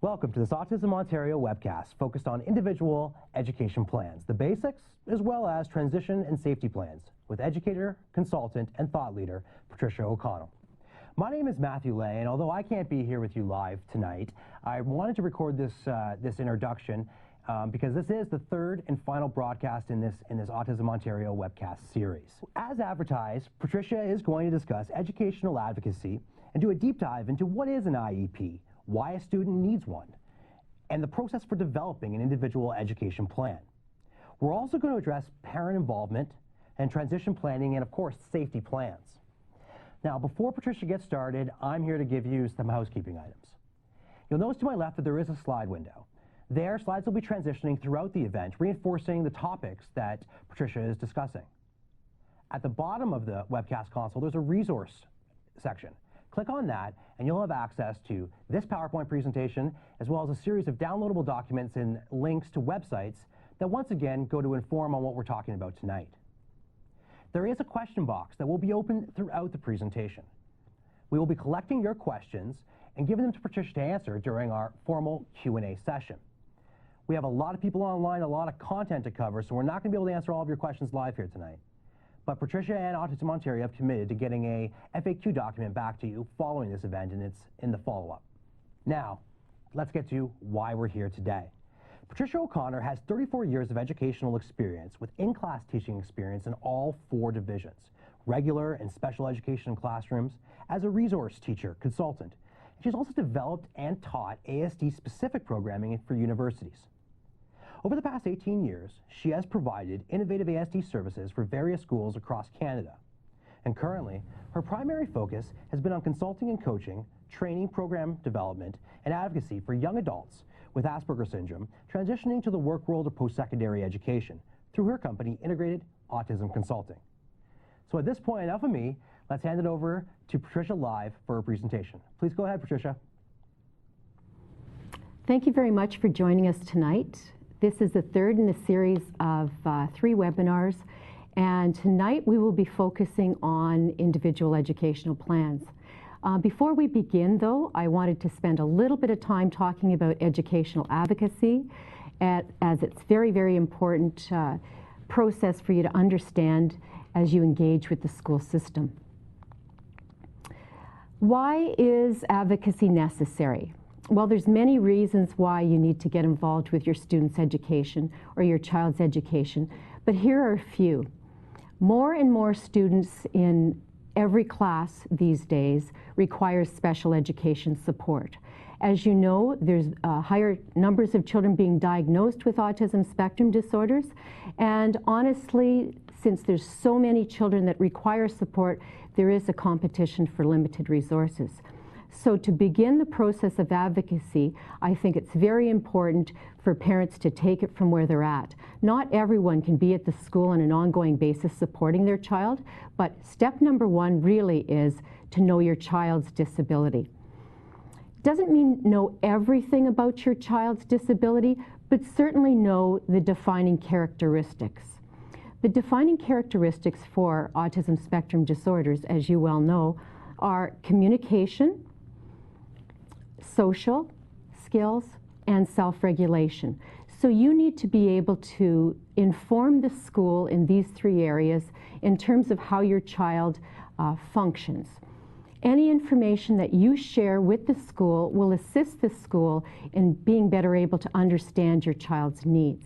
Welcome to this Autism Ontario webcast focused on individual education plans, the basics, as well as transition and safety plans, with educator, consultant, and thought leader, Patricia O'Connor. My name is Matthew Lay, and although I can't be here with you live tonight, I wanted to record this introduction because this is the third and final broadcast in this Autism Ontario webcast series. As advertised, Patricia is going to discuss educational advocacy and do a deep dive into what is an IEP, why a student needs one, and the process for developing an individual education plan. We're also going to address parent involvement and transition planning and, of course, safety plans. Now, before Patricia gets started, I'm here to give you some housekeeping items. You'll notice to my left that there is a slide window. There, slides will be transitioning throughout the event, reinforcing the topics that Patricia is discussing. At the bottom of the webcast console, there's a resource section. Click on that, and you'll have access to this PowerPoint presentation, as well as a series of downloadable documents and links to websites that once again go to inform on what we're talking about tonight. There is a question box that will be open throughout the presentation. We will be collecting your questions and giving them to Patricia to answer during our formal Q&A session. We have a lot of people online, a lot of content to cover, so we're not going to be able to answer all of your questions live here tonight. But Patricia and Autism Ontario have committed to getting a FAQ document back to you following this event, and it's in the follow-up. Now, let's get to why we're here today. Patricia O'Connor has 34 years of educational experience with in-class teaching experience in all 4 divisions, regular and special education classrooms, as a resource teacher, consultant. She's also developed and taught ASD-specific programming for universities. Over the past 18 years, she has provided innovative ASD services for various schools across Canada. And currently, her primary focus has been on consulting and coaching, training, program development, and advocacy for young adults with Asperger's syndrome transitioning to the work world of post-secondary education through her company, Integrated Autism Consulting. So at this point, enough of me. Let's hand it over to Patricia live for her presentation. Please go ahead, Patricia. Thank you very much for joining us tonight. This is the third in a series of 3 webinars, and tonight we will be focusing on individual educational plans. Before we begin, though, I wanted to spend a little bit of time talking about educational advocacy, as it's very, very important process for you to understand as you engage with the school system. Why is advocacy necessary? Well, there's many reasons why you need to get involved with your student's education or your child's education, but here are a few. More and more students in every class these days requires special education support. As you know, there's higher numbers of children being diagnosed with autism spectrum disorders, and honestly, since there's so many children that require support, there is a competition for limited resources. So to begin the process of advocacy, I think it's very important for parents to take it from where they're at. Not everyone can be at the school on an ongoing basis supporting their child, but step number 1 really is to know your child's disability. Doesn't mean know everything about your child's disability, but certainly know the defining characteristics. The defining characteristics for autism spectrum disorders, as you well know, are communication, social skills, and self-regulation. So you need to be able to inform the school in these 3 areas in terms of how your child functions. Any information that you share with the school will assist the school in being better able to understand your child's needs.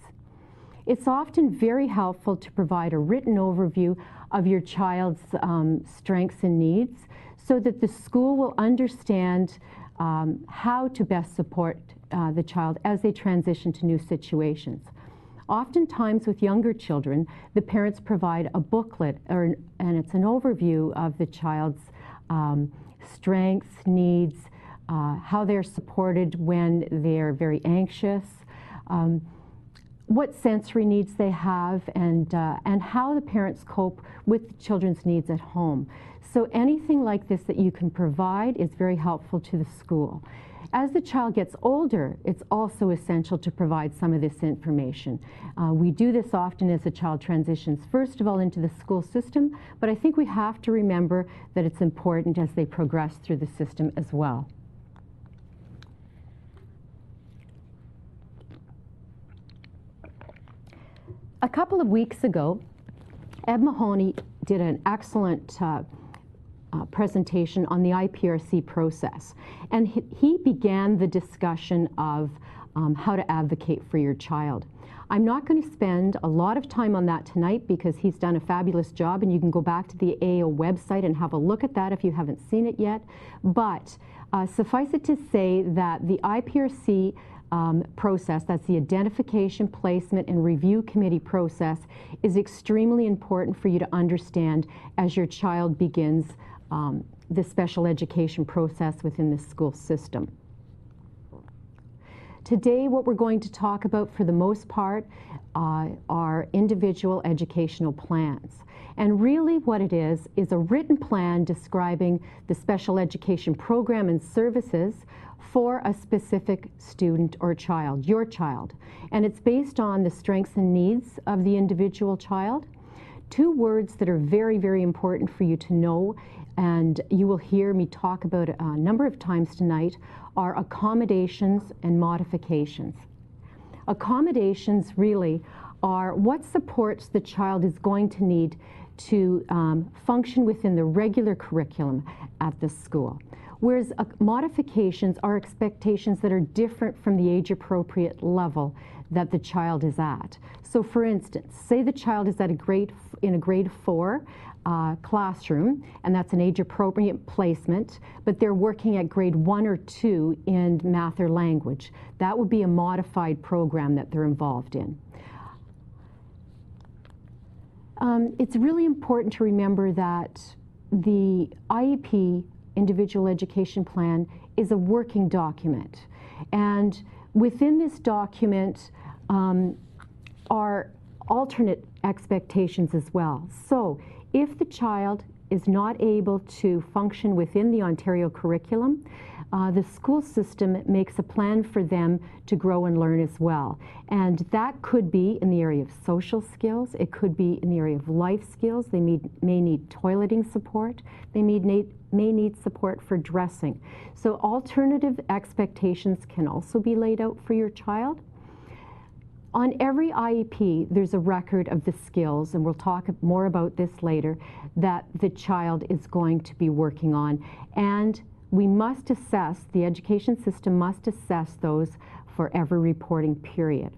It's often very helpful to provide a written overview of your child's strengths and needs so that the school will understand how to best support the child as they transition to new situations. Oftentimes with younger children, the parents provide a booklet, and it's an overview of the child's strengths, needs, how they're supported when they're very anxious, what sensory needs they have, and how the parents cope with the children's needs at home. So anything like this that you can provide is very helpful to the school. As the child gets older, it's also essential to provide some of this information. We do this often as a child transitions, first of all, into the school system, but I think we have to remember that it's important as they progress through the system as well. couple of weeks ago, Ed Mahoney did an excellent presentation on the IPRC process, and he began the discussion of how to advocate for your child. I'm not going to spend a lot of time on that tonight because he's done a fabulous job, and you can go back to the AO website and have a look at that if you haven't seen it yet. But suffice it to say that the IPRC process, that's the Identification, Placement, and Review Committee process, is extremely important for you to understand as your child begins the special education process within the school system. Today, what we're going to talk about for the most part are individual educational plans. And really what it is a written plan describing the special education program and services for a specific student or child, your child. And it's based on the strengths and needs of the individual child. Two words that are very, very important for you to know, and you will hear me talk about a number of times tonight, are accommodations and modifications. Accommodations really are what supports the child is going to need to function within the regular curriculum at the school. Whereas modifications are expectations that are different from the age-appropriate level that the child is at. So for instance, say the child is at in a grade 4 classroom, and that's an age-appropriate placement, but they're working at grade 1 or 2 in math or language. That would be a modified program that they're involved in. It's really important to remember that the IEP, Individual Education Plan, is a working document. And within this document are alternate expectations as well. So if the child is not able to function within the Ontario curriculum, the school system makes a plan for them to grow and learn as well. And that could be in the area of social skills, it could be in the area of life skills. They may need toileting support, they may need support for dressing. So alternative expectations can also be laid out for your child. On every IEP, there's a record of the skills, and we'll talk more about this later, that the child is going to be working on. And we must assess, the education system must assess those for every reporting period.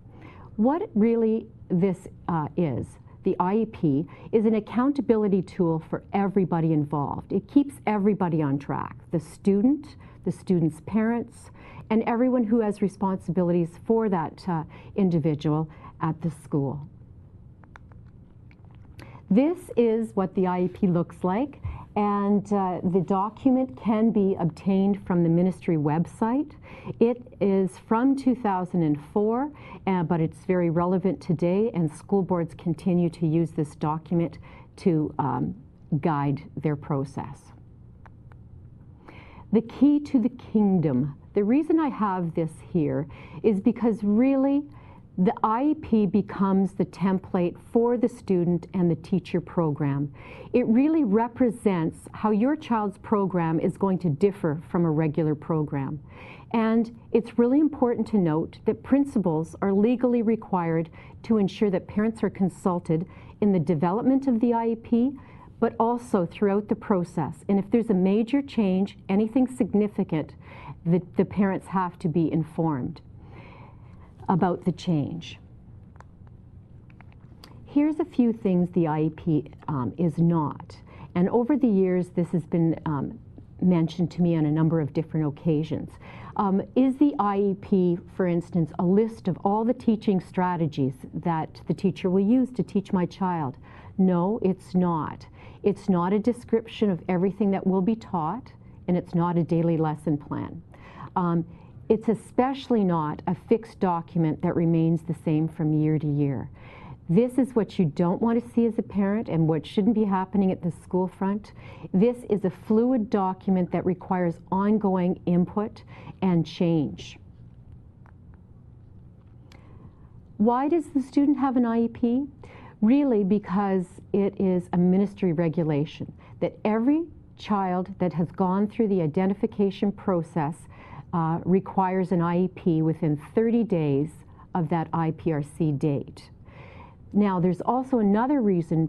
What really this is, the IEP, is an accountability tool for everybody involved. It keeps everybody on track, the student's parents, and everyone who has responsibilities for that individual at the school. This is what the IEP looks like, and the document can be obtained from the ministry website. It is from 2004, but it's very relevant today, and school boards continue to use this document to guide their process. The key to the kingdom. The reason I have this here is because really the IEP becomes the template for the student and the teacher program. It really represents how your child's program is going to differ from a regular program. And it's really important to note that principals are legally required to ensure that parents are consulted in the development of the IEP, but also throughout the process. And if there's a major change, anything significant, the parents have to be informed about the change. Here's a few things the IEP is not. And over the years, this has been mentioned to me on a number of different occasions. Is the IEP, for instance, a list of all the teaching strategies that the teacher will use to teach my child? No, it's not. It's not a description of everything that will be taught, and it's not a daily lesson plan. It's especially not a fixed document that remains the same from year to year. This is what you don't want to see as a parent and what shouldn't be happening at the school front. This is a fluid document that requires ongoing input and change. Why does the student have an IEP? Really because it is a ministry regulation that every child that has gone through the identification process requires an IEP within 30 days of that IPRC date. Now, there's also another reason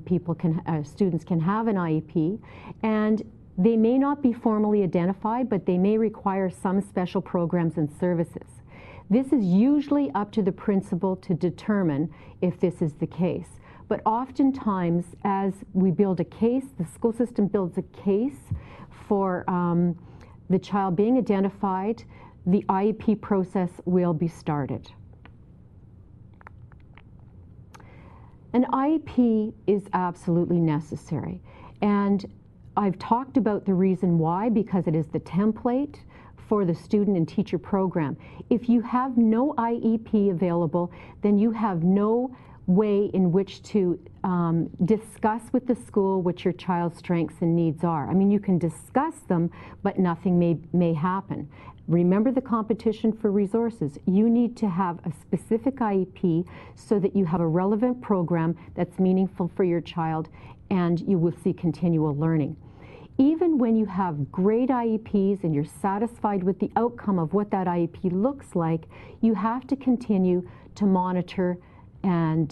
students can have an IEP, and they may not be formally identified, but they may require some special programs and services. This is usually up to the principal to determine if this is the case. But oftentimes, as we build a case, the school system builds a case for the child being identified, the IEP process will be started. An IEP is absolutely necessary, and I've talked about the reason why, because it is the template for the student and teacher program. If you have no IEP available, then you have no way in which to discuss with the school what your child's strengths and needs are. I mean, you can discuss them, but nothing may happen. Remember the competition for resources. You need to have a specific IEP so that you have a relevant program that's meaningful for your child, and you will see continual learning. Even when you have great IEPs and you're satisfied with the outcome of what that IEP looks like, you have to continue to monitor and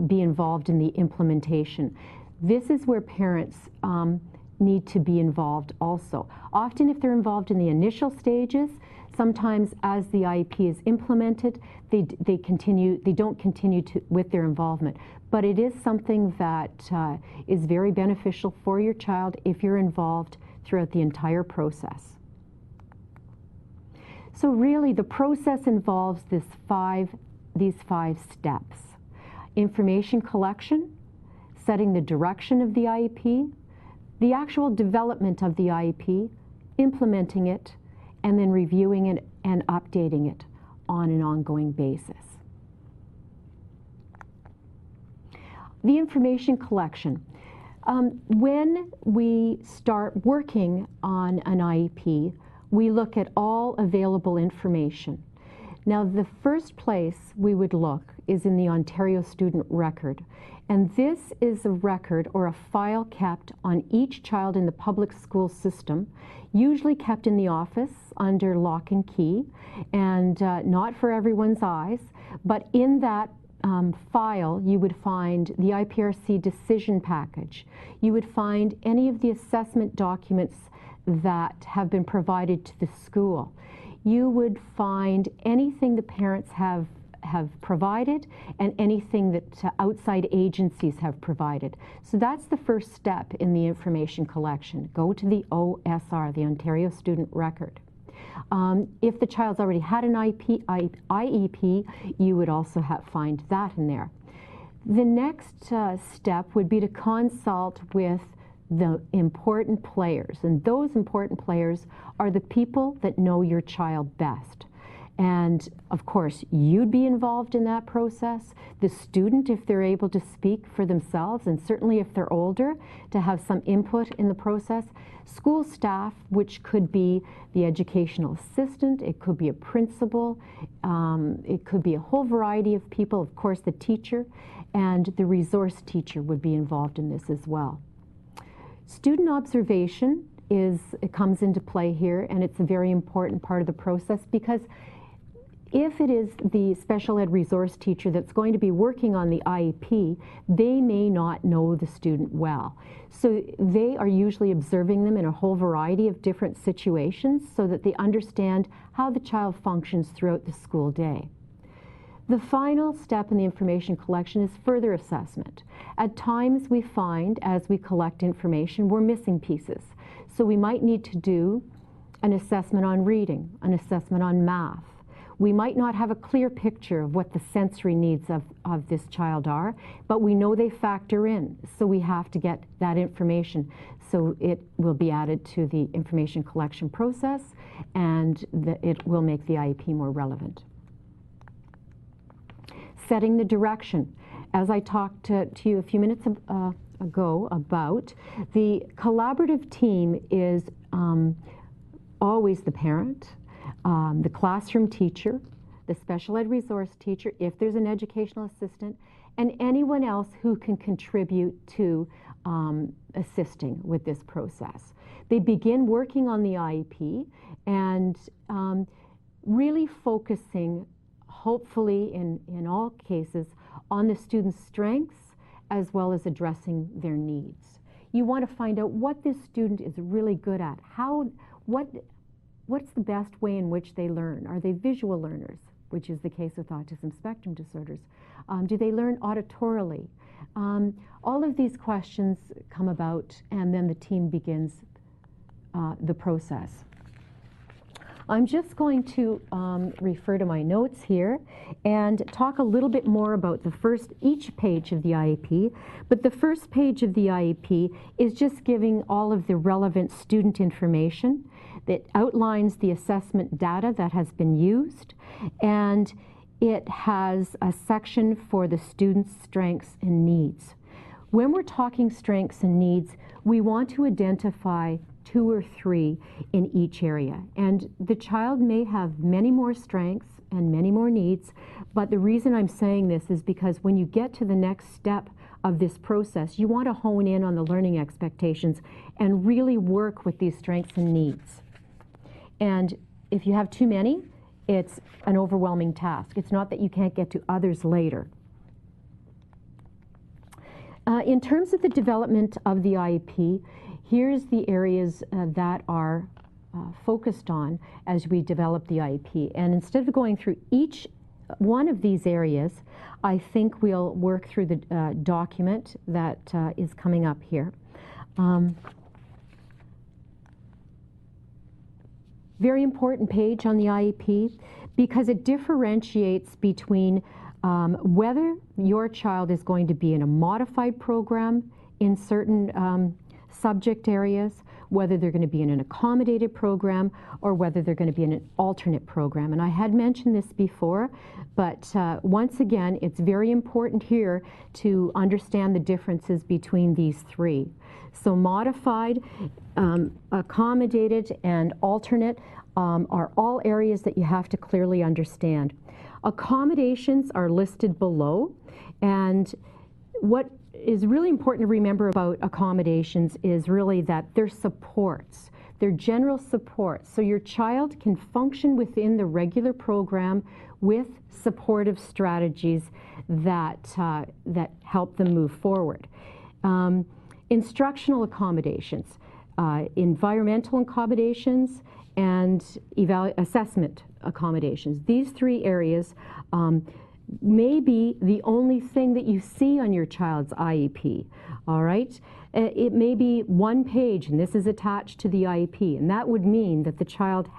be involved in the implementation. This is where parents need to be involved also. Often if they're involved in the initial stages, sometimes as the IEP is implemented, they don't continue with their involvement. But it is something that is very beneficial for your child if you're involved throughout the entire process. So really the process involves these five steps. Information collection, setting the direction of the IEP, the actual development of the IEP, implementing it, and then reviewing it and updating it on an ongoing basis. The information collection. When we start working on an IEP, we look at all available information. Now, the first place we would look is in the Ontario Student Record. And this is a record or a file kept on each child in the public school system, usually kept in the office under lock and key, and not for everyone's eyes. But in that file, you would find the IPRC decision package. You would find any of the assessment documents that have been provided to the school. You would find anything the parents have provided and anything that outside agencies have provided. So that's the first step in the information collection. Go to the OSR, the Ontario Student Record. If the child's already had an IEP, you would also find that in there. The next step would be to consult with the important players, and those important players are the people that know your child best. And of course, you'd be involved in that process, the student if they're able to speak for themselves, and certainly if they're older, to have some input in the process. School staff, which could be the educational assistant, it could be a principal, it could be a whole variety of people, of course the teacher, and the resource teacher would be involved in this as well. Student observation comes into play here, and it's a very important part of the process, because if it is the special ed resource teacher that's going to be working on the IEP, they may not know the student well. So they are usually observing them in a whole variety of different situations so that they understand how the child functions throughout the school day. The final step in the information collection is further assessment. At times we find, as we collect information, we're missing pieces. So we might need to do an assessment on reading, an assessment on math. We might not have a clear picture of what the sensory needs of this child are, but we know they factor in, so we have to get that information. So it will be added to the information collection process, and it will make the IEP more relevant. Setting the direction. As I talked to you a few minutes ago about, the collaborative team is always the parent, the classroom teacher, the special ed resource teacher, if there's an educational assistant, and anyone else who can contribute to assisting with this process. They begin working on the IEP and really focusing, hopefully in all cases, on the student's strengths as well as addressing their needs. You want to find out what this student is really good at. What's the best way in which they learn? Are they visual learners, which is the case with autism spectrum disorders? Do they learn auditorily? All of these questions come about, and then the team begins the process. I'm just going to refer to my notes here and talk a little bit more about each page of the IEP. But the first page of the IEP is just giving all of the relevant student information that outlines the assessment data that has been used, and it has a section for the student's strengths and needs. When we're talking strengths and needs, we want to identify 2 or 3 in each area. And the child may have many more strengths and many more needs, but the reason I'm saying this is because when you get to the next step of this process, you want to hone in on the learning expectations and really work with these strengths and needs. And if you have too many, it's an overwhelming task. It's not that you can't get to others later. In terms of the development of the IEP, here's the areas that are focused on as we develop the IEP. And instead of going through each one of these areas, I think we'll work through the document that is coming up here. Very important page on the IEP because it differentiates between whether your child is going to be in a modified program in certain subject areas, whether they're going to be in an accommodated program, or whether they're going to be in an alternate program. And I had mentioned this before, but once again, it's very important here to understand the differences between these 3. So modified, accommodated, and alternate are all areas that you have to clearly understand. Accommodations are listed below, and what is really important to remember about accommodations is really that they're supports. They're general supports. So your child can function within the regular program with supportive strategies that help them move forward. Instructional accommodations, environmental accommodations, and assessment accommodations. These 3 areas may be the only thing that you see on your child's IEP, all right? It may be 1 page, and this is attached to the IEP, and that would mean that the child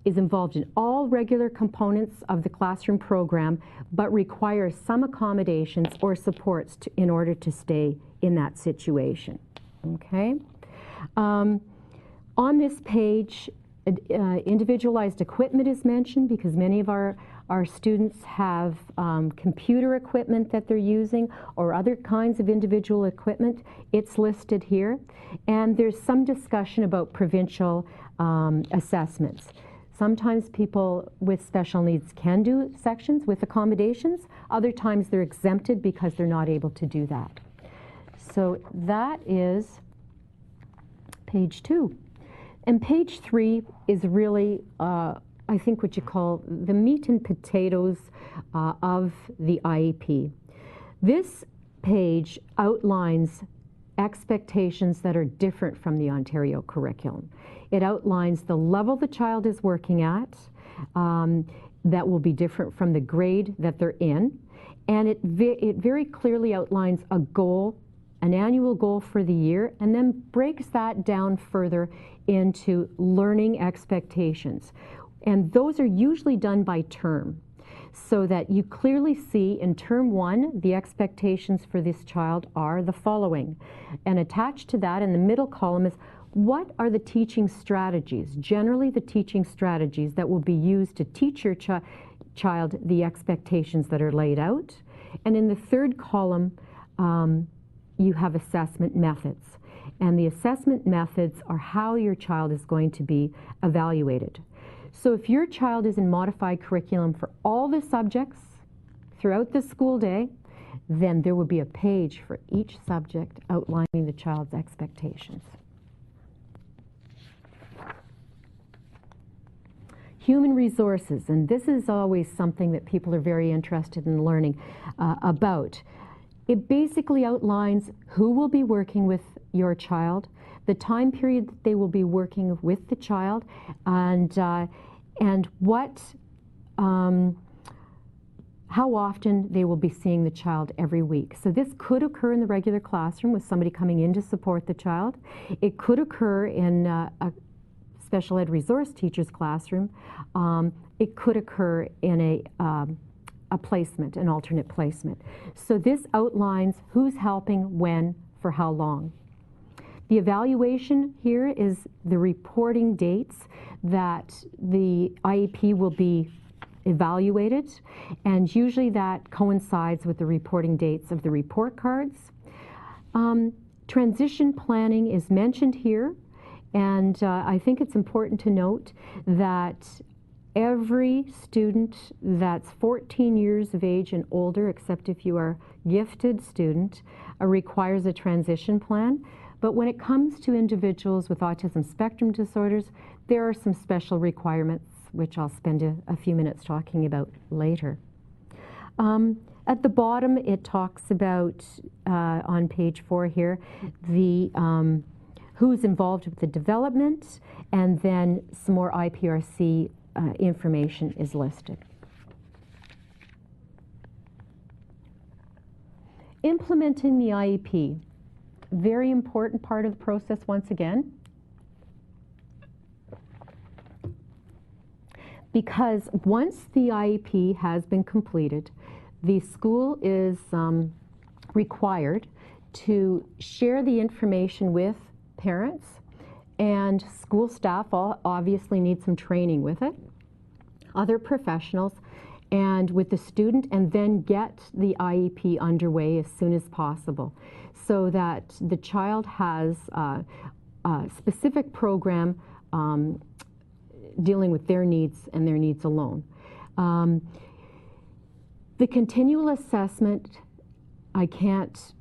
is involved in all regular components of the classroom program, but requires some accommodations or supports in order to stay in that situation, okay? On this page, individualized equipment is mentioned because many of our students have computer equipment that they're using or other kinds of individual equipment. It's listed here. And there's some discussion about provincial assessments. Sometimes people with special needs can do sections with accommodations. Other times they're exempted because they're not able to do that. So that is page 2. And page 3 is really, I think, what you call the meat and potatoes of the IEP. This page outlines expectations that are different from the Ontario curriculum. It outlines the level the child is working at, that will be different from the grade that they're in, and it very clearly outlines a goal, an annual goal for the year, and then breaks that down further into learning expectations. And those are usually done by term, so that you clearly see in term 1, the expectations for this child are the following. And attached to that in the middle column is what are the teaching strategies, generally the teaching strategies that will be used to teach your child the expectations that are laid out. And in the third column, you have assessment methods. And the assessment methods are how your child is going to be evaluated. So if your child is in modified curriculum for all the subjects throughout the school day, then there will be a page for each subject outlining the child's expectations. Human resources, and this is always something that people are very interested in learning about. It basically outlines who will be working with your child, the time period that they will be working with the child, and what, how often they will be seeing the child every week. So this could occur in the regular classroom with somebody coming in to support the child. It could occur in a special ed resource teacher's classroom. It could occur in a placement, an alternate placement. So this outlines who's helping, when, for how long. The evaluation here is the reporting dates that the IEP will be evaluated, and usually that coincides with the reporting dates of the report cards. Transition planning is mentioned here, and I think it's important to note that every student that's 14 years of age and older, except if you are a gifted student, requires a transition plan. But when it comes to individuals with autism spectrum disorders, there are some special requirements, which I'll spend a few minutes talking about later. At the bottom, it talks about, on page 4 here, the who's involved with the development, and then some more IPRC information is listed. Implementing the IEP, very important part of the process once again, because once the IEP has been completed, the school is required to share the information with parents, and school staff obviously need some training with it, other professionals, and with the student, and then get the IEP underway as soon as possible so that the child has a specific program dealing with their needs and their needs alone. The continual assessment, I can't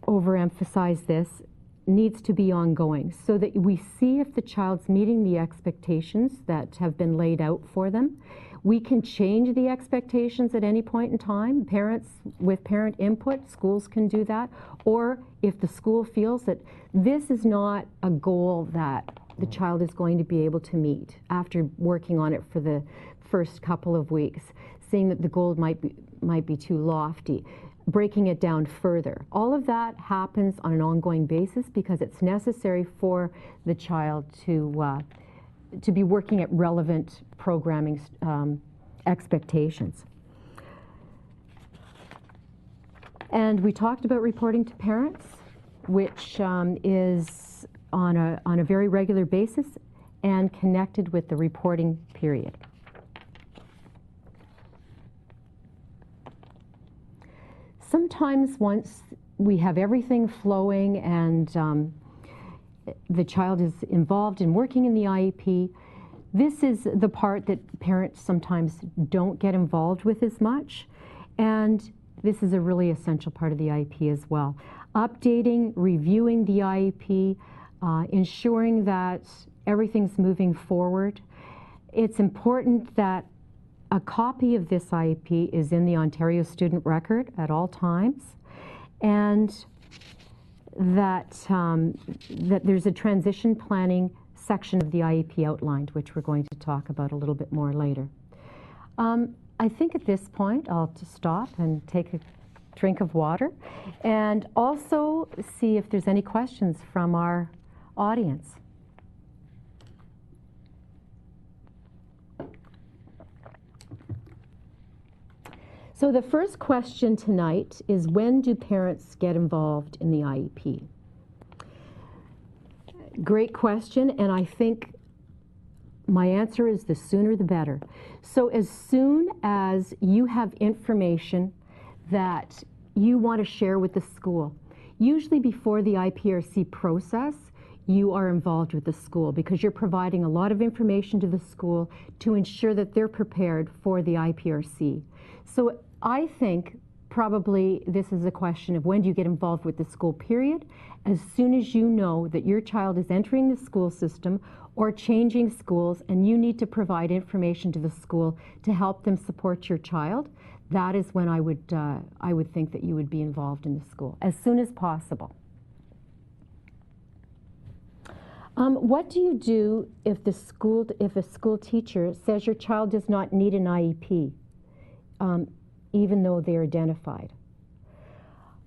overemphasize this, needs to be ongoing so that we see if the child's meeting the expectations that have been laid out for them. We can change the expectations at any point in time. Parents, with parent input, schools can do that. Or if the school feels that this is not a goal that the child is going to be able to meet after working on it for the first couple of weeks, seeing that the goal might be too lofty, breaking it down further. All of that happens on an ongoing basis because it's necessary for the child to be working at relevant programming expectations. And we talked about reporting to parents, which is on a very regular basis and connected with the reporting period. Sometimes once we have everything flowing and the child is involved in working in the IEP, this is the part that parents sometimes don't get involved with as much, and this is a really essential part of the IEP as well. Updating, reviewing the IEP, ensuring that everything's moving forward. It's important that a copy of this IEP is in the Ontario Student Record at all times, and that, that there's a transition planning section of the IEP outlined, which we're going to talk about a little bit more later. I think at this point I'll just stop and take a drink of water and also see if there's any questions from our audience. So the first question tonight is, when do parents get involved in the IEP? Great question, and I think my answer is the sooner the better. So as soon as you have information that you want to share with the school, usually before the IPRC process, you are involved with the school because you're providing a lot of information to the school to ensure that they're prepared for the IPRC. So I think probably this is a question of when do you get involved with the school period. As soon as you know that your child is entering the school system or changing schools and you need to provide information to the school to help them support your child, that is when I would think that you would be involved in the school, as soon as possible. What do you do if a school teacher says your child does not need an IEP, even though they're identified?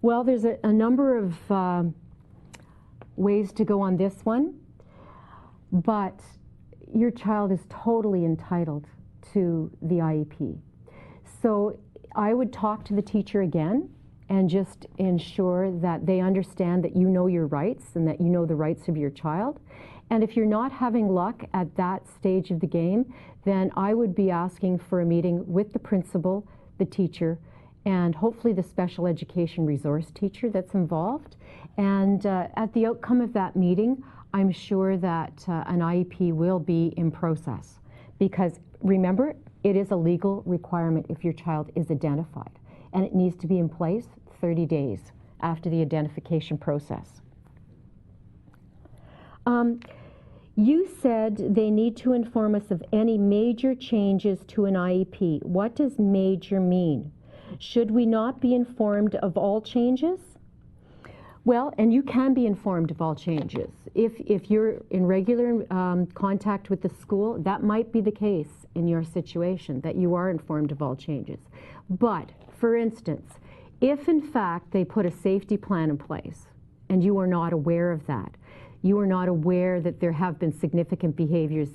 Well, there's a number of ways to go on this one, but your child is totally entitled to the IEP. So I would talk to the teacher again and just ensure that they understand that you know your rights and that you know the rights of your child. And if you're not having luck at that stage of the game, then I would be asking for a meeting with the principal, the teacher, and hopefully the special education resource teacher that's involved. And at the outcome of that meeting, I'm sure that an IEP will be in process. Because remember, it is a legal requirement if your child is identified. And it needs to be in place 30 days after the identification process. You said they need to inform us of any major changes to an IEP. What does major mean? Should we not be informed of all changes? Well, and you can be informed of all changes. If you're in regular contact with the school, that might be the case in your situation, that you are informed of all changes. But, for instance, if in fact they put a safety plan in place and you are not aware of that, you are not aware that there have been significant behaviors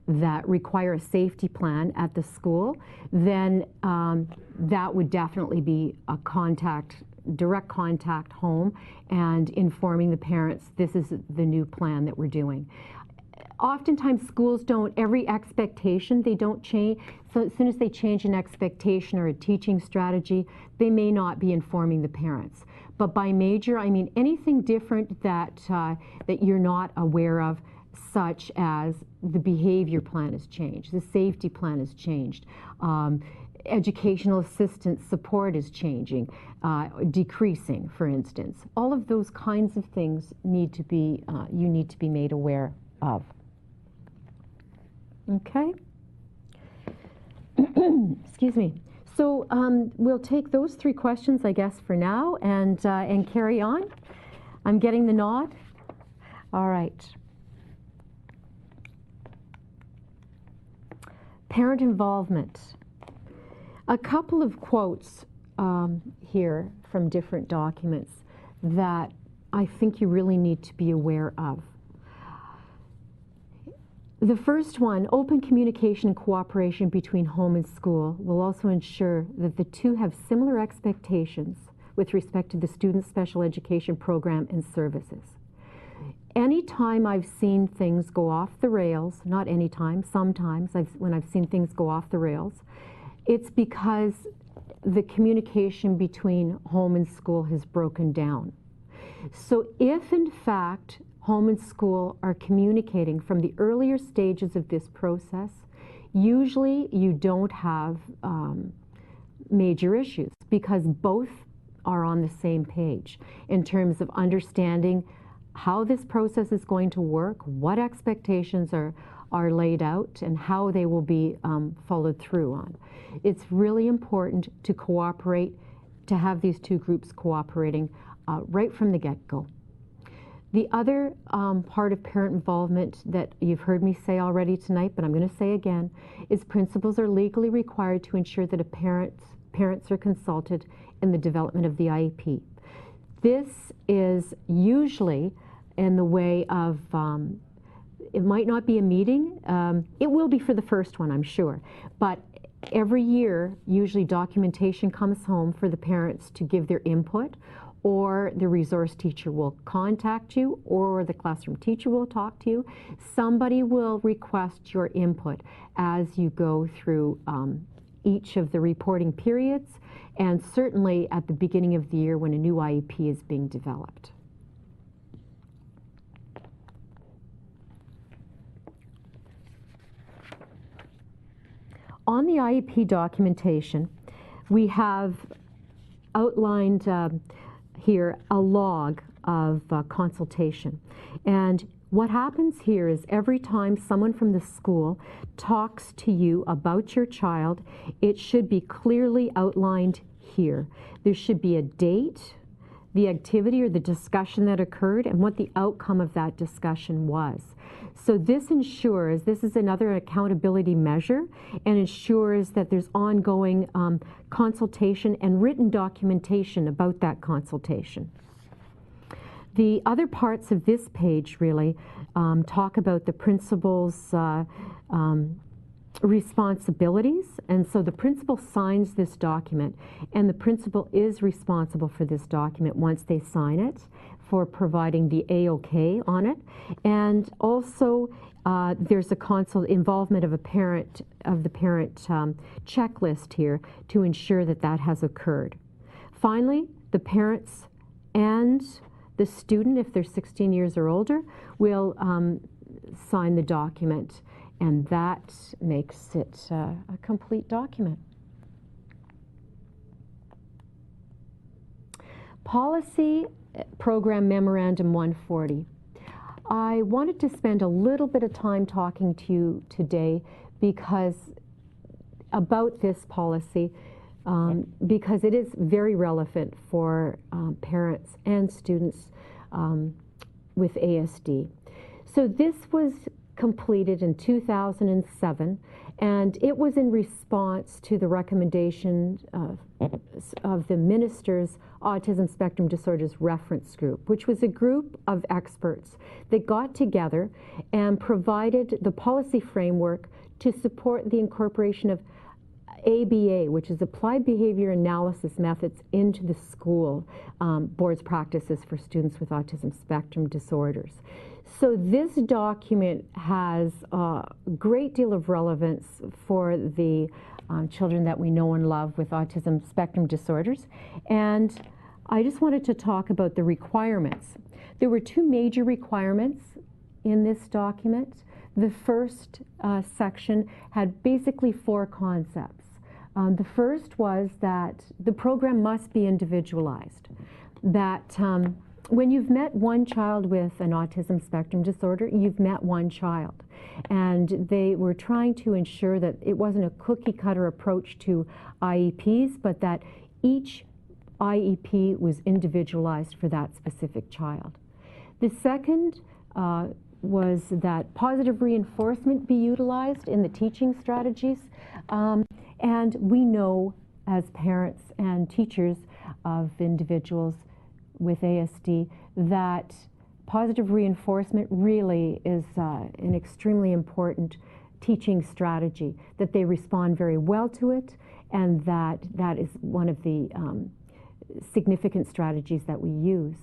that require a safety plan at the school, then that would definitely be a direct contact home and informing the parents, this is the new plan that we're doing. Oftentimes schools don't, every expectation, they don't change. So as soon as they change an expectation or a teaching strategy, they may not be informing the parents. But by major, I mean anything different that you're not aware of, such as the behavior plan has changed, the safety plan has changed, educational assistance support is changing, decreasing, for instance. All of those kinds of things need to be, you need to be made aware of. Okay? Excuse me. So we'll take those 3 questions, I guess, for now, and carry on. I'm getting the nod. All right. Parent involvement. A couple of quotes here from different documents that I think you really need to be aware of. The first one, open communication and cooperation between home and school will also ensure that the two have similar expectations with respect to the student's special education program and services. Anytime I've seen things go off the rails, not anytime, sometimes when I've seen things go off the rails, it's because the communication between home and school has broken down. So if in fact home and school are communicating from the earlier stages of this process, usually you don't have major issues because both are on the same page in terms of understanding how this process is going to work, what expectations are laid out, and how they will be followed through on. It's really important to cooperate, to have these two groups cooperating right from the get-go. The other part of parent involvement that you've heard me say already tonight, but I'm going to say again, is principals are legally required to ensure that parents are consulted in the development of the IEP. This is usually in the way of, it might not be a meeting, it will be for the first one, I'm sure, but every year, usually documentation comes home for the parents to give their input, or the resource teacher will contact you, or the classroom teacher will talk to you. Somebody will request your input as you go through each of the reporting periods, and certainly at the beginning of the year when a new IEP is being developed. On the IEP documentation, we have outlined here a log of consultation. And what happens here is every time someone from the school talks to you about your child, it should be clearly outlined here. There should be a date, the activity or the discussion that occurred, and what the outcome of that discussion was. So this ensures, this is another accountability measure, and ensures that there's ongoing consultation and written documentation about that consultation. The other parts of this page really talk about the principal's responsibilities, and so the principal signs this document, and the principal is responsible for this document once they sign it, for providing the A-OK on it. And also there's a involvement of the parent checklist here to ensure that that has occurred. Finally, the parents and the student, if they're 16 years or older, will sign the document, and that makes it a complete document. Policy Program Memorandum 140. I wanted to spend a little bit of time talking to you today about this policy because it is very relevant for parents and students with ASD. So this was completed in 2007, and it was in response to the recommendation of the Minister's Autism Spectrum Disorders Reference Group, which was a group of experts that got together and provided the policy framework to support the incorporation of ABA, which is Applied Behavior Analysis Methods, into the school board's practices for students with autism spectrum disorders. So this document has a great deal of relevance for the children that we know and love with autism spectrum disorders. And I just wanted to talk about the requirements. There were two major requirements in this document. The first section had basically four concepts. The first was that the program must be individualized, that when you've met one child with an autism spectrum disorder, you've met one child. And they were trying to ensure that it wasn't a cookie-cutter approach to IEPs, but that each IEP was individualized for that specific child. The second was that positive reinforcement be utilized in the teaching strategies. And we know as parents and teachers of individuals with ASD that positive reinforcement really is an extremely important teaching strategy, that they respond very well to it, and that is one of the significant strategies that we use.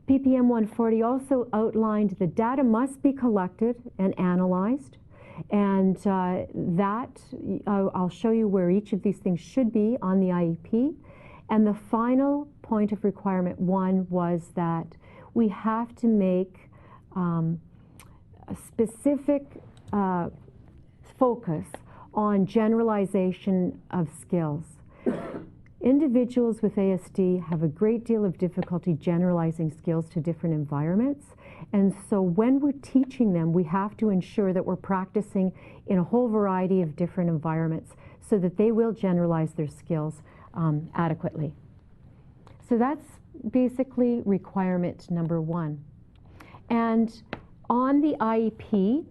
PPM 140 also outlined the data must be collected and analyzed, and I'll show you where each of these things should be on the IEP. And the final point of requirement 1 was that we have to make a specific focus on generalization of skills. Individuals with ASD have a great deal of difficulty generalizing skills to different environments. And so when we're teaching them, we have to ensure that we're practicing in a whole variety of different environments so that they will generalize their skills adequately. So that's basically requirement number 1. And on the IEP,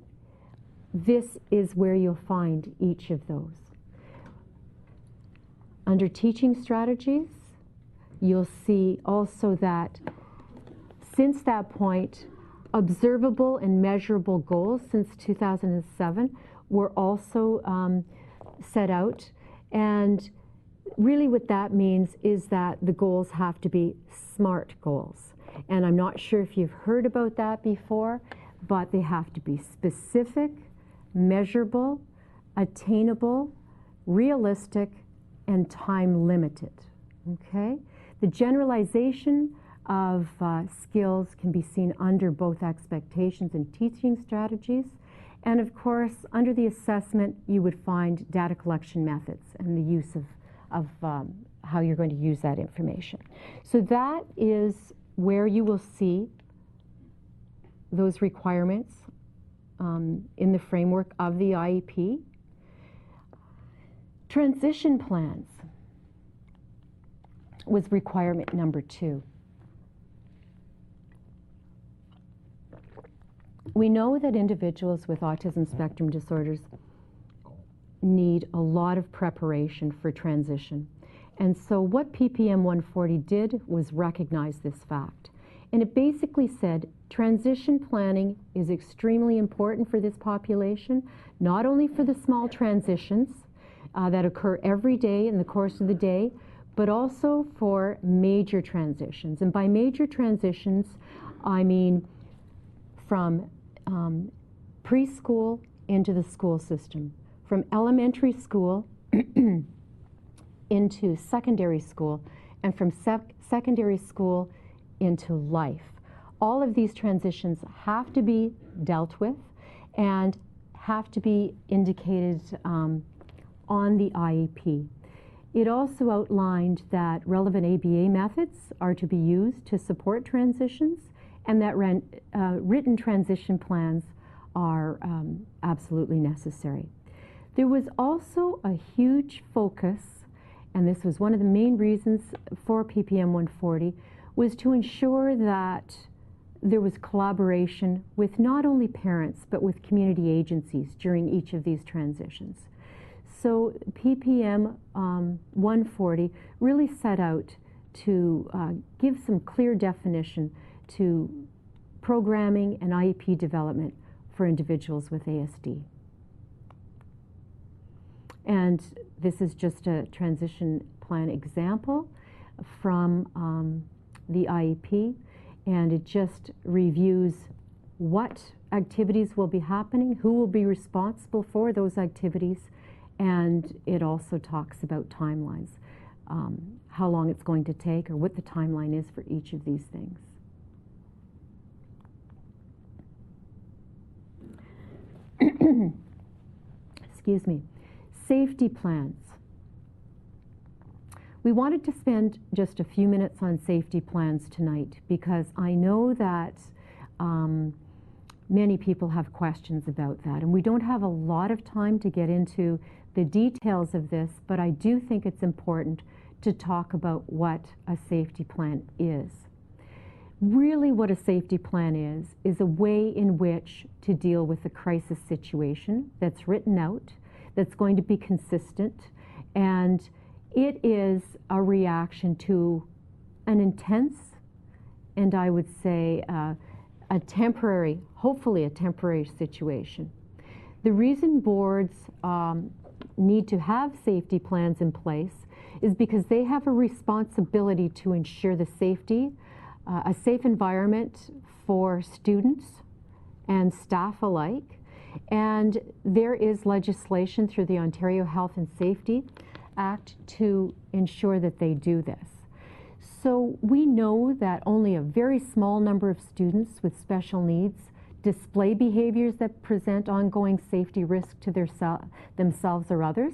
this is where you'll find each of those. Under teaching strategies, you'll see also that since that point, observable and measurable goals since 2007 were also set out. And really what that means is that the goals have to be SMART goals. And I'm not sure if you've heard about that before, but they have to be specific, measurable, attainable, realistic, and time limited. Okay? The generalization of skills can be seen under both expectations and teaching strategies. And of course, under the assessment, you would find data collection methods and the use of how you're going to use that information. So that is where you will see those requirements in the framework of the IEP. Transition plans was requirement number 2. We know that individuals with autism spectrum disorders need a lot of preparation for transition. And so what PPM 140 did was recognize this fact. And it basically said transition planning is extremely important for this population, not only for the small transitions that occur every day in the course of the day, but also for major transitions. And by major transitions, I mean from preschool into the school system, from elementary school into secondary school, and from secondary school into life. All of these transitions have to be dealt with and have to be indicated on the IEP. It also outlined that relevant ABA methods are to be used to support transitions, and that written transition plans are absolutely necessary. There was also a huge focus, and this was one of the main reasons for PPM 140, was to ensure that there was collaboration with not only parents but with community agencies during each of these transitions. So PPM 140 really set out to give some clear definition to programming and IEP development for individuals with ASD. And this is just a transition plan example from the IEP, and it just reviews what activities will be happening, who will be responsible for those activities, and it also talks about timelines, how long it's going to take or what the timeline is for each of these things. Excuse me. Safety plans. We wanted to spend just a few minutes on safety plans tonight because I know that many people have questions about that, and we don't have a lot of time to get into the details of this, but I do think it's important to talk about what a safety plan is. Really what a safety plan is a way in which to deal with a crisis situation that's written out, that's going to be consistent, and it is a reaction to an intense, and I would say a temporary, hopefully a temporary situation. The reason boards need to have safety plans in place is because they have a responsibility to ensure the safety, a safe environment for students and staff alike. And there is legislation through the Ontario Health and Safety Act to ensure that they do this. So we know that only a very small number of students with special needs display behaviors that present ongoing safety risk to themselves or others,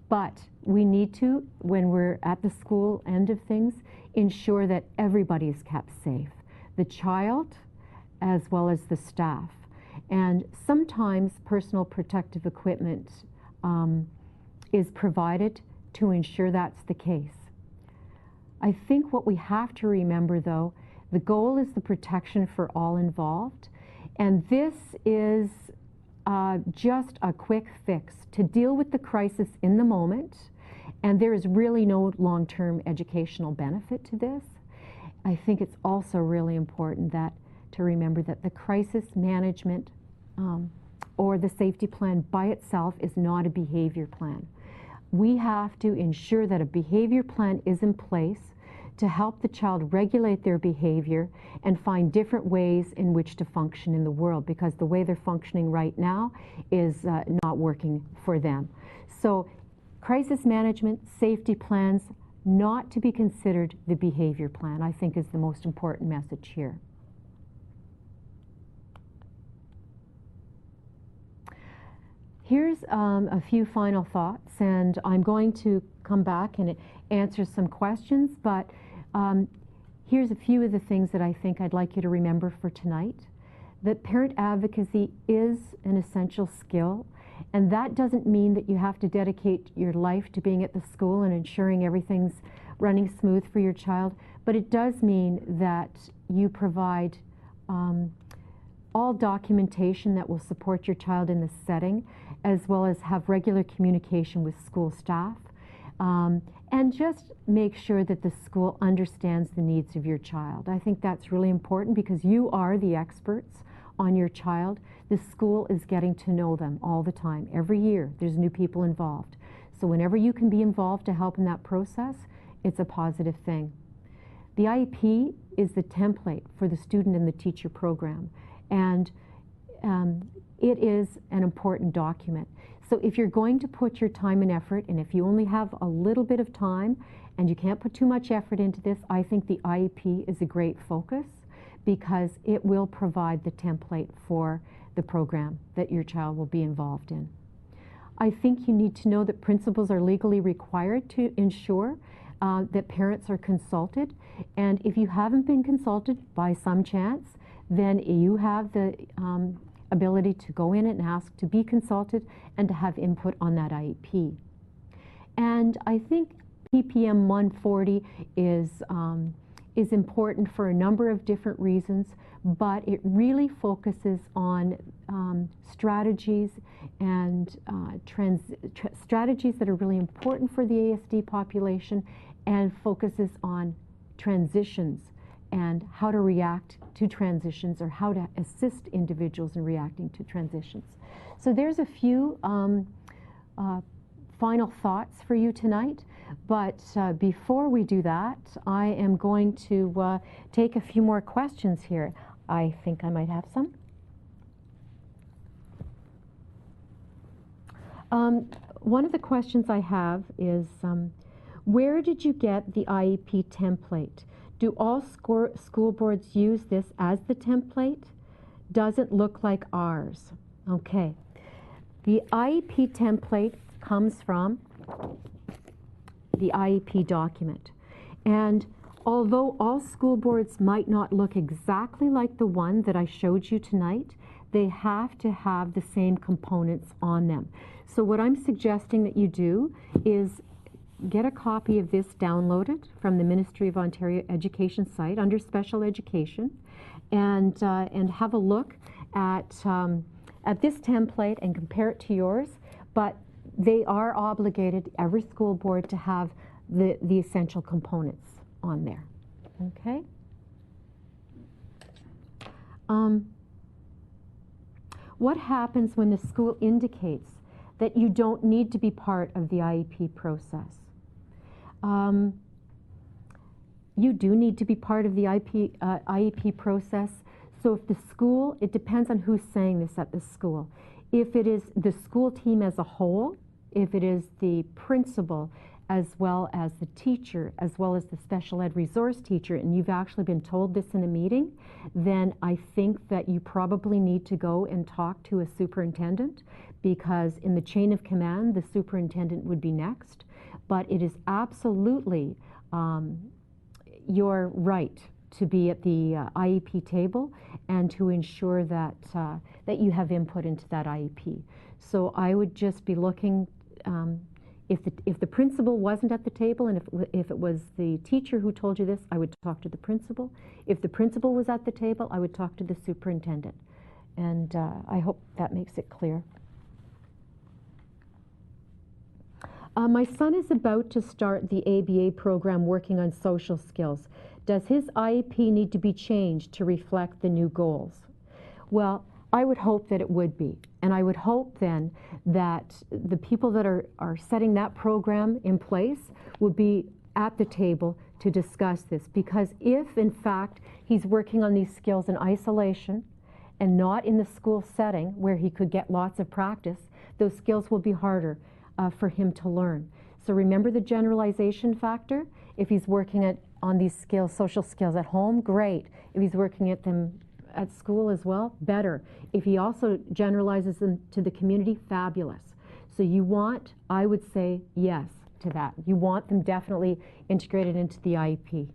but we need to, when we're at the school end of things, ensure that everybody is kept safe, the child as well as the staff. And sometimes personal protective equipment is provided to ensure that's the case. I think what we have to remember, though, the goal is the protection for all involved, and this is just a quick fix to deal with the crisis in the moment, and there is really no long-term educational benefit to this. I think it's also really important to remember that the crisis management or the safety plan by itself is not a behavior plan. We have to ensure that a behavior plan is in place to help the child regulate their behavior and find different ways in which to function in the world, because the way they're functioning right now is not working for them. So crisis management, safety plans, not to be considered the behavior plan, I think is the most important message here. Here's a few final thoughts, and I'm going to come back and answer some questions, but here's a few of the things that I think I'd like you to remember for tonight. That parent advocacy is an essential skill, and that doesn't mean that you have to dedicate your life to being at the school and ensuring everything's running smooth for your child, but it does mean that you provide all documentation that will support your child in this setting, as well as have regular communication with school staff, and just make sure that the school understands the needs of your child. I think that's really important because you are the experts on your child. The school is getting to know them all the time. Every year there's new people involved. So whenever you can be involved to help in that process, it's a positive thing. The IEP is the template for the student and the teacher program, and it is an important document. So if you're going to put your time and effort, and if you only have a little bit of time and you can't put too much effort into this, I think the IEP is a great focus because it will provide the template for the program that your child will be involved in. I think you need to know that principals are legally required to ensure that parents are consulted, and if you haven't been consulted by some chance, then you have the ability to go in and ask to be consulted and to have input on that IEP. And I think PPM 140 is important for a number of different reasons, but it really focuses on strategies and strategies that are really important for the ASD population, and focuses on transitions and how to react to transitions, or how to assist individuals in reacting to transitions. So there's a few final thoughts for you tonight, but before we do that, I am going to take a few more questions here. I think I might have some. One of the questions I have is, where did you get the IEP template? Do all school boards use this as the template? Does it look like ours? Okay. The IEP template comes from the IEP document. And although all school boards might not look exactly like the one that I showed you tonight, they have to have the same components on them. So what I'm suggesting that you do is get a copy of this downloaded from the Ministry of Ontario Education site under Special Education, and have a look at this template and compare it to yours. But they are obligated, every school board, to have the essential components on there. Okay. What happens when the school indicates that you don't need to be part of the IEP process? You do need to be part of the IEP process. So if the school, it depends on who's saying this at the school. If it is the school team as a whole, if it is the principal, as well as the teacher, as well as the special ed resource teacher, and you've actually been told this in a meeting, then I think that you probably need to go and talk to a superintendent, because in the chain of command, the superintendent would be next. But it is absolutely your right to be at the IEP table and to ensure that, that you have input into that IEP. So I would just be looking, if the principal wasn't at the table, and if it was the teacher who told you this, I would talk to the principal. If the principal was at the table, I would talk to the superintendent. And I hope that makes it clear. My son is about to start the ABA program working on social skills. Does his IEP need to be changed to reflect the new goals? Well, I would hope that it would be. And I would hope then that the people that are setting that program in place would be at the table to discuss this. Because if, in fact, he's working on these skills in isolation and not in the school setting where he could get lots of practice, those skills will be harder for him to learn. So remember the generalization factor. If he's working on these skills, social skills at home, great. If he's working at them at school as well, better. If he also generalizes them to the community, fabulous. So you want, I would say yes to that. You want them definitely integrated into the IEP.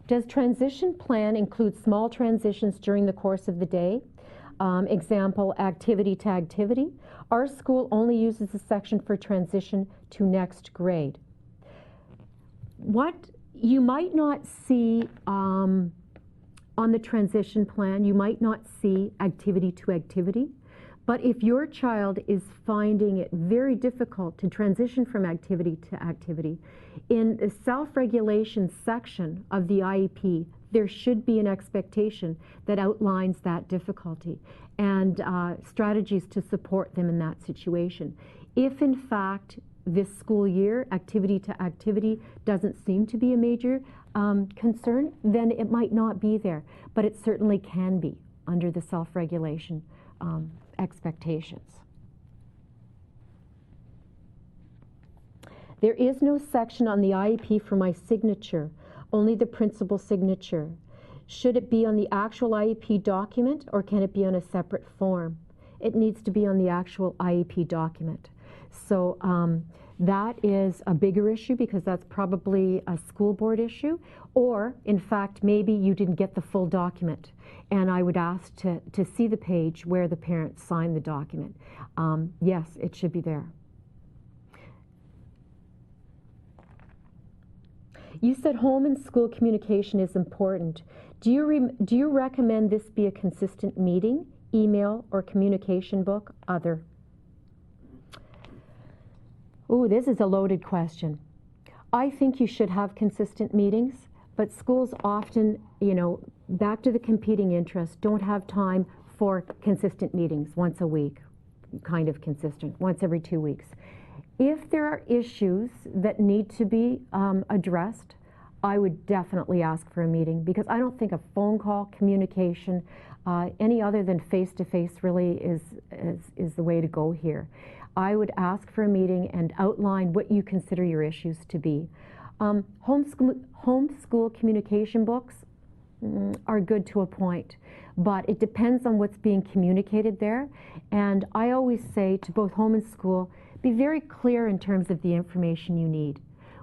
Does transition plan include small transitions during the course of the day? Example, activity to activity. Our school only uses a section for transition to next grade. What you might not see on the transition plan, you might not see activity to activity, but if your child is finding it very difficult to transition from activity to activity, in the self-regulation section of the IEP, there should be an expectation that outlines that difficulty and strategies to support them in that situation. If in fact this school year, activity to activity doesn't seem to be a major concern, then it might not be there, but it certainly can be under the self-regulation expectations. There is no section on the IEP for my signature, only the principal's signature. Should it be on the actual IEP document or can it be on a separate form? It needs to be on the actual IEP document. So that is a bigger issue because that's probably a school board issue, or in fact maybe you didn't get the full document and I would ask to see the page where the parents signed the document. Yes, it should be there. You said home and school communication is important. Do you recommend this be a consistent meeting, email, or communication book? Other. Ooh, this is a loaded question. I think you should have consistent meetings, but schools often, you know, back to the competing interests, don't have time for consistent meetings once a week, kind of consistent, once every 2 weeks. If there are issues that need to be addressed, I would definitely ask for a meeting because I don't think a phone call communication, any other than face-to-face really is the way to go here. I would ask for a meeting and outline what you consider your issues to be. Homeschool communication books are good to a point, but it depends on what's being communicated there. And I always say to both home and school, be very clear in terms of the information you need.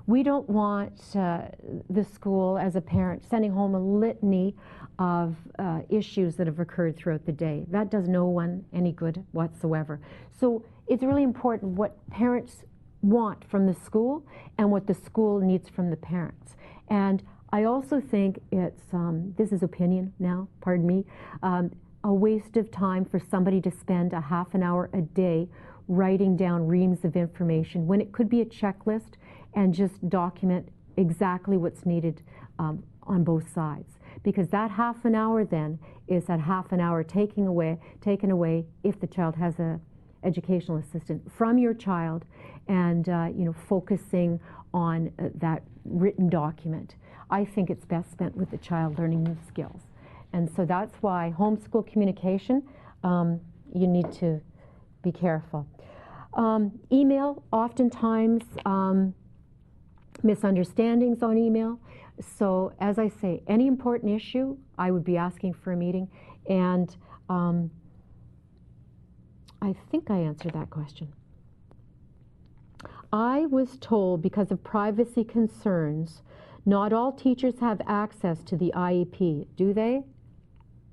We don't want the school, as a parent, sending home a litany of issues that have occurred throughout the day. That does no one any good whatsoever. So it's really important what parents want from the school and what the school needs from the parents. And I also think it's, this is opinion now, pardon me, a waste of time for somebody to spend a half an hour a day writing down reams of information when it could be a checklist and just document exactly what's needed on both sides. Because that half an hour then is that half an hour taken away if the child has an educational assistant from your child and you know, focusing on that written document. I think it's best spent with the child learning new skills. And so that's why homeschool communication, you need to be careful. Email, oftentimes misunderstandings on email. So as I say, any important issue, I would be asking for a meeting. And I think I answered that question. I was told because of privacy concerns, not all teachers have access to the IEP. Do they?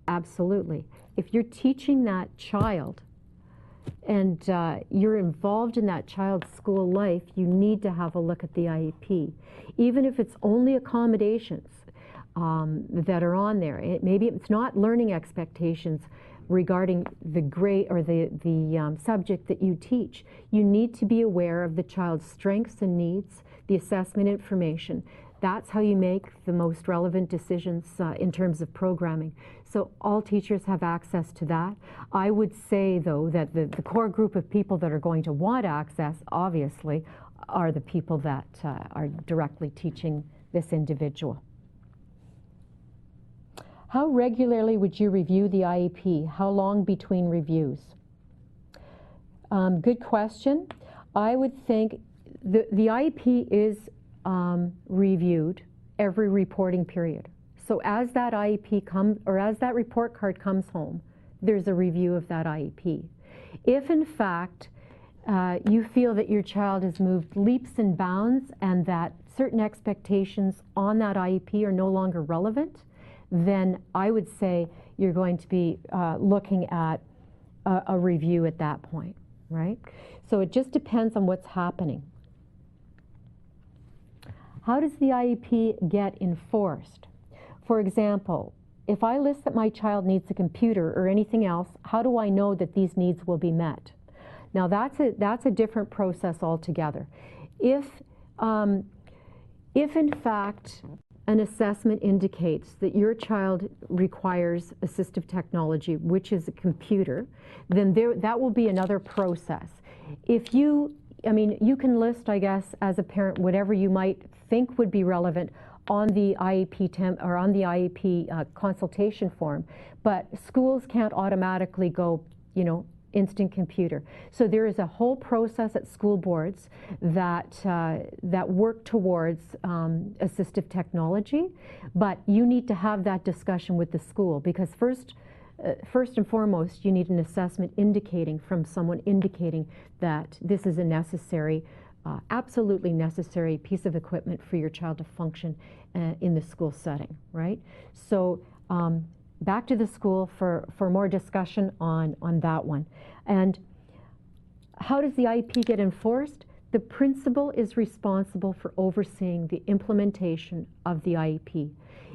Absolutely. If you're teaching that child and you're involved in that child's school life, you need to have a look at the IEP. Even if it's only accommodations that are on there. Maybe it's not learning expectations regarding the grade or the subject that you teach. You need to be aware of the child's strengths and needs, the assessment information. That's how you make the most relevant decisions in terms of programming. So all teachers have access to that. I would say, though, that the core group of people that are going to want access, obviously, are the people that are directly teaching this individual. How regularly would you review the IEP? How long between reviews? Good question. I would think the IEP is reviewed every reporting period. So as that IEP comes, or as that report card comes home, there's a review of that IEP. If in fact you feel that your child has moved leaps and bounds and that certain expectations on that IEP are no longer relevant, then I would say you're going to be looking at a review at that point, right? So it just depends on what's happening. How does the IEP get enforced? For example, if I list that my child needs a computer or anything else, how do I know that these needs will be met? Now that's a different process altogether. If in fact an assessment indicates that your child requires assistive technology, which is a computer, then that will be another process. If you can list, I guess, as a parent, whatever you might think would be relevant on the IEP or on the IEP consultation form, but schools can't automatically go, instant computer. So there is a whole process at school boards that work towards assistive technology, but you need to have that discussion with the school, because first and foremost, you need an assessment from someone indicating that this is a necessary, absolutely necessary piece of equipment for your child to function in the school setting, right? So back to the school for more discussion on that one. And how does the IEP get enforced? The principal is responsible for overseeing the implementation of the IEP.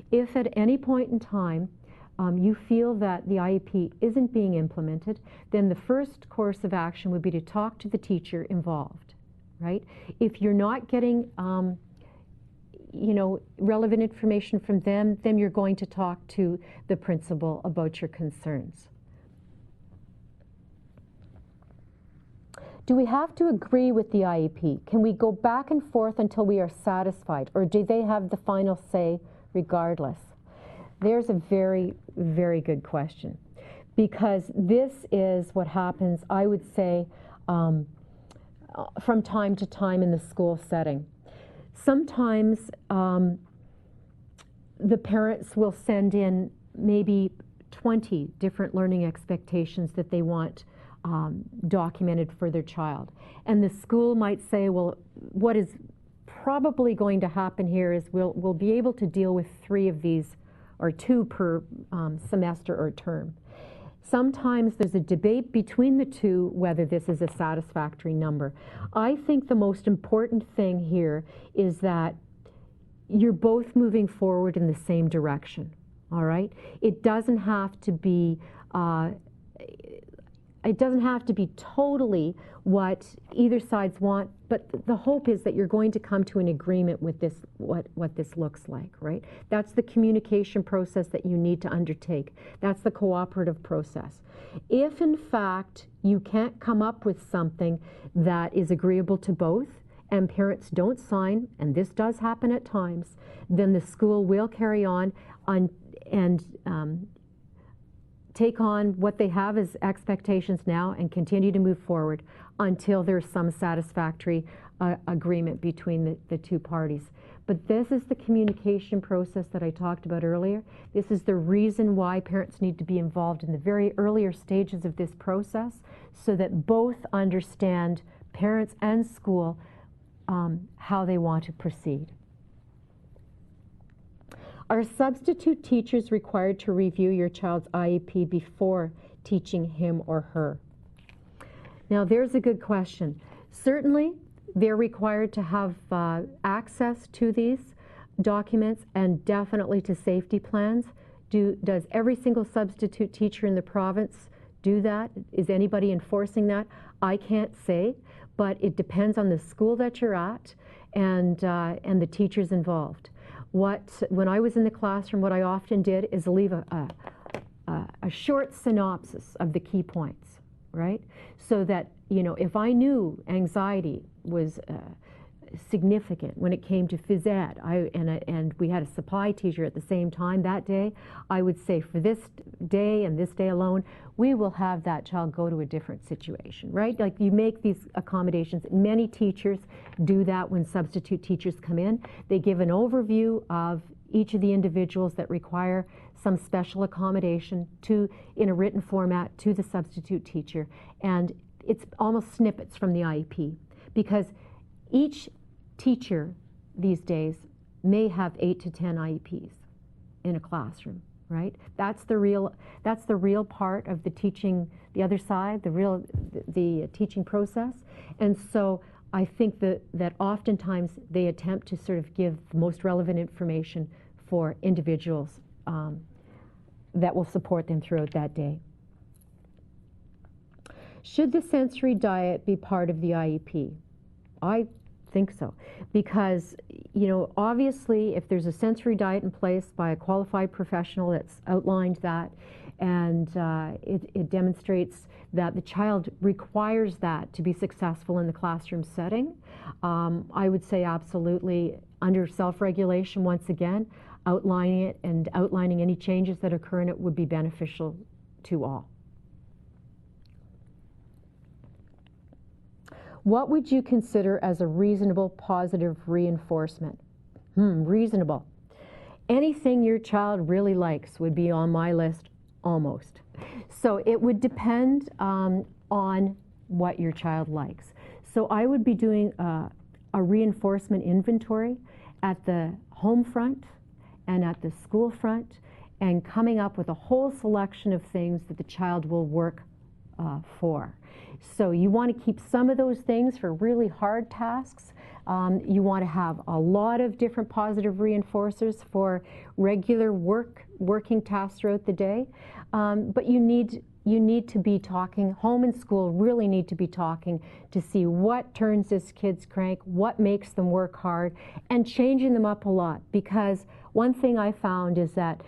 If at any point in time you feel that the IEP isn't being implemented, then the first course of action would be to talk to the teacher involved, right? If you're not getting relevant information from them, then you're going to talk to the principal about your concerns. Do we have to agree with the IEP? Can we go back and forth until we are satisfied, or do they have the final say regardless? There's a very, very good question, because this is what happens, I would say, from time to time in the school setting. Sometimes the parents will send in maybe 20 different learning expectations that they want documented for their child. And the school might say, well, what is probably going to happen here is we'll be able to deal with 3 of these, or 2 per semester or term. Sometimes there's a debate between the two whether this is a satisfactory number. I think the most important thing here is that you're both moving forward in the same direction, all right? It doesn't have to be totally what either sides want, but the hope is that you're going to come to an agreement with this, what this looks like, right? That's the communication process that you need to undertake. That's the cooperative process. If in fact you can't come up with something that is agreeable to both, and parents don't sign, and this does happen at times, then the school will carry on and take on what they have as expectations now and continue to move forward until there's some satisfactory agreement between the 2 parties. But this is the communication process that I talked about earlier. This is the reason why parents need to be involved in the very earlier stages of this process, so that both understand, parents and school, how they want to proceed. Are substitute teachers required to review your child's IEP before teaching him or her? Now there's a good question. Certainly they're required to have access to these documents, and definitely to safety plans. Does every single substitute teacher in the province do that? Is anybody enforcing that? I can't say, but it depends on the school that you're at and the teachers involved. When I was in the classroom, what I often did is leave a short synopsis of the key points, right? So that, if I knew anxiety was significant when it came to phys ed. And we had a supply teacher at the same time that day. I would say for this day and this day alone, we will have that child go to a different situation, right? Like you make these accommodations. Many teachers do that when substitute teachers come in. They give an overview of each of the individuals that require some special accommodation in a written format to the substitute teacher. And it's almost snippets from the IEP, because each teacher these days may have 8 to 10 IEPs in a classroom, right? That's the real part of the teaching, the other side, the teaching process. And so I think that oftentimes they attempt to sort of give the most relevant information for individuals that will support them throughout that day. Should the sensory diet be part of the IEP? I think so, because obviously if there's a sensory diet in place by a qualified professional that's outlined that, and it demonstrates that the child requires that to be successful in the classroom setting, I would say absolutely, under self-regulation, once again, outlining it and outlining any changes that occur in it would be beneficial to all. What would you consider as a reasonable positive reinforcement? Reasonable. Anything your child really likes would be on my list, almost. So it would depend on what your child likes. So I would be doing a reinforcement inventory at the home front and at the school front, and coming up with a whole selection of things that the child will work for. So you want to keep some of those things for really hard tasks. You want to have a lot of different positive reinforcers for regular working tasks throughout the day. But you need to be talking, home and school really need to be talking to see what turns this kid's crank, what makes them work hard, and changing them up a lot. Because one thing I found is that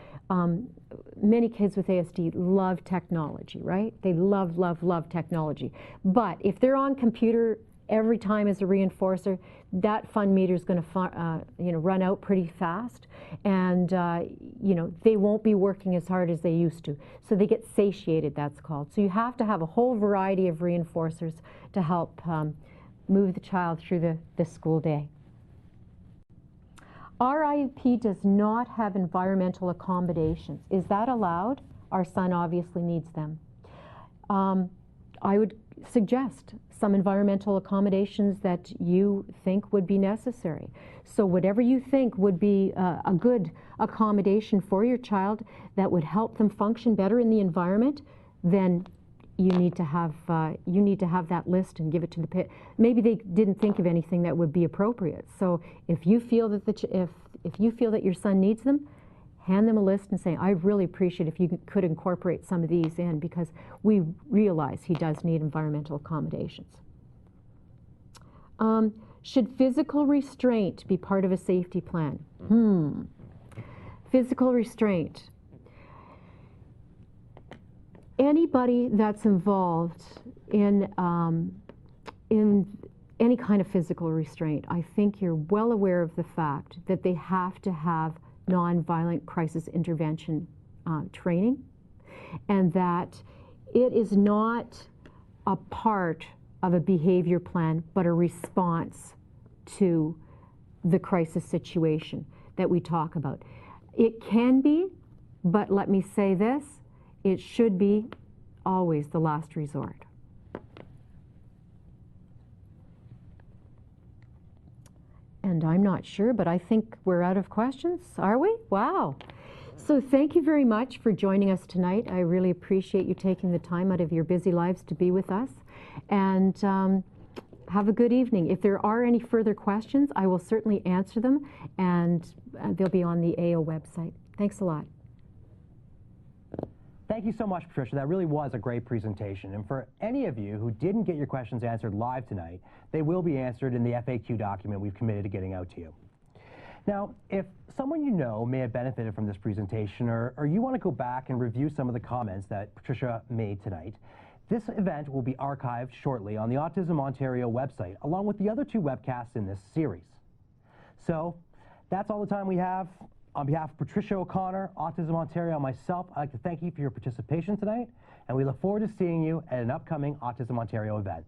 many kids with ASD love technology, right? They love, love, love technology. But if they're on computer every time as a reinforcer, that fun meter is going to run out pretty fast, and they won't be working as hard as they used to. So they get satiated, that's called. So you have to have a whole variety of reinforcers to help move the child through the school day. Our IEP does not have environmental accommodations. Is that allowed? Our son obviously needs them. I would suggest some environmental accommodations that you think would be necessary. So whatever you think would be a good accommodation for your child that would help them function better in the environment, then you need to have that list and give it to the parent. Maybe they didn't think of anything that would be appropriate. So if you feel that if you feel that your son needs them, hand them a list and say, I'd really appreciate if you could incorporate some of these in, because we realize he does need environmental accommodations. Should physical restraint be part of a safety plan? Physical restraint. Anybody that's involved in any kind of physical restraint, I think you're well aware of the fact that they have to have nonviolent crisis intervention training, and that it is not a part of a behavior plan, but a response to the crisis situation that we talk about. It can be, but let me say this, it should be always the last resort. And I'm not sure, but I think we're out of questions. Are we? Wow. So thank you very much for joining us tonight. I really appreciate you taking the time out of your busy lives to be with us. And have a good evening. If there are any further questions, I will certainly answer them, and they'll be on the AO website. Thanks a lot. Thank you so much, Patricia. That really was a great presentation. And for any of you who didn't get your questions answered live tonight, they will be answered in the FAQ document we've committed to getting out to you. Now, if someone you know may have benefited from this presentation, or you want to go back and review some of the comments that Patricia made tonight, This event will be archived shortly on the Autism Ontario website, along with the other 2 webcasts in this series. So that's all the time we have. On behalf of Patricia O'Connor, Autism Ontario, and myself, I'd like to thank you for your participation tonight, and we look forward to seeing you at an upcoming Autism Ontario event.